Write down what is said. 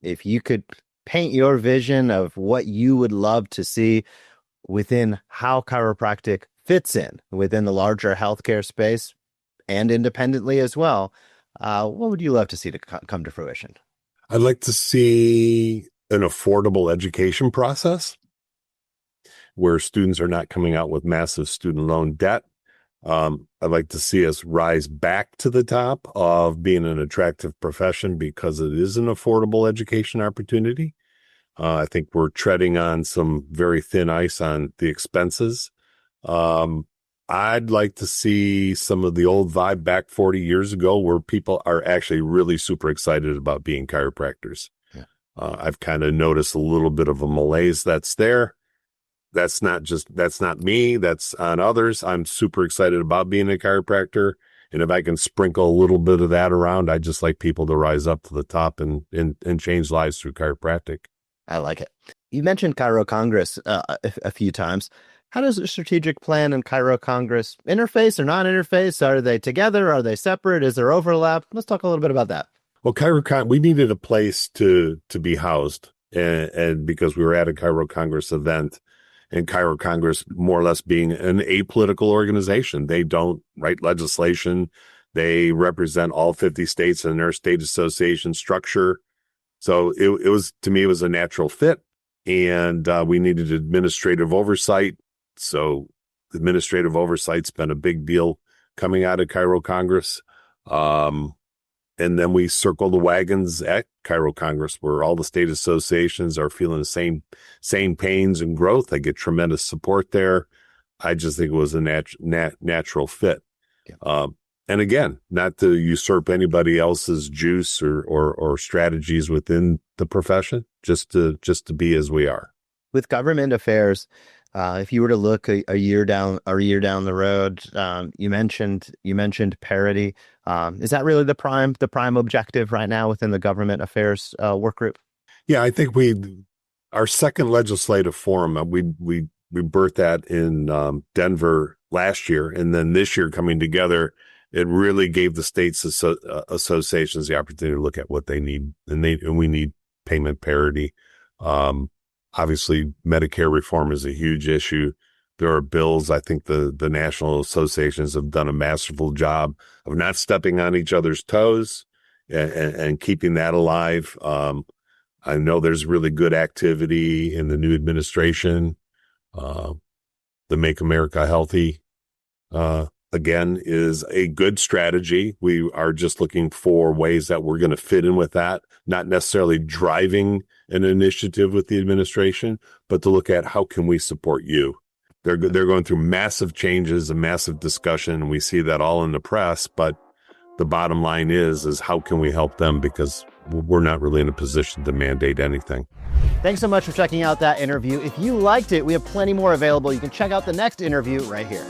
if you could paint your vision of what you would love to see within how chiropractic fits in within the larger healthcare space and independently as well, what would you love to see to come to fruition? I'd like to see an affordable education process where students are not coming out with massive student loan debt. I'd like to see us rise back to the top of being an attractive profession because it is an affordable education opportunity. I think we're treading on some very thin ice on the expenses. I'd like to see some of the old vibe back 40 years ago where people are actually really super excited about being chiropractors. Yeah. I've kind of noticed a little bit of a malaise that's there. That's not me. That's on others. I'm super excited about being a chiropractor. And if I can sprinkle a little bit of that around, I just like people to rise up to the top and change lives through chiropractic. I like it. You mentioned Chiro Congress a few times. How does the strategic plan and Chiro Congress interface or not interface? Are they together? Are they separate? Is there overlap? Let's talk a little bit about that. Well, we needed a place to be housed, and because we were at a Chiro Congress event, and Chiro Congress more or less being an apolitical organization. They don't write legislation. They represent all 50 states in their state association structure. So it was, to me, it was a natural fit, and we needed administrative oversight. So administrative oversight's been a big deal coming out of Chiro Congress. And then we circle the wagons at Chiro Congress where all the state associations are feeling the same pains and growth. I get tremendous support there. I just think it was a natural fit. Yeah. And again, not to usurp anybody else's juice or strategies within the profession, just to be as we are. With government affairs, if you were to look a year down the road, you mentioned parity. Is that really the prime objective right now within the government affairs work group? Yeah, I think our second legislative forum, we birthed that in Denver last year, and then this year coming together, it really gave the states associations the opportunity to look at what they need, and we need payment parity. Obviously, Medicare reform is a huge issue. There are bills. I think the national associations have done a masterful job of not stepping on each other's toes and keeping that alive. I know there's really good activity in the new administration. The Make America Healthy, again, is a good strategy. We are just looking for ways that we're going to fit in with that, not necessarily driving an initiative with the administration, but to look at how can we support you. They're going through massive changes and massive discussion, and we see that all in the press, but the bottom line is how can we help them, because we're not really in a position to mandate anything. Thanks so much for checking out that interview. If you liked it, we have plenty more available. You can check out the next interview right here.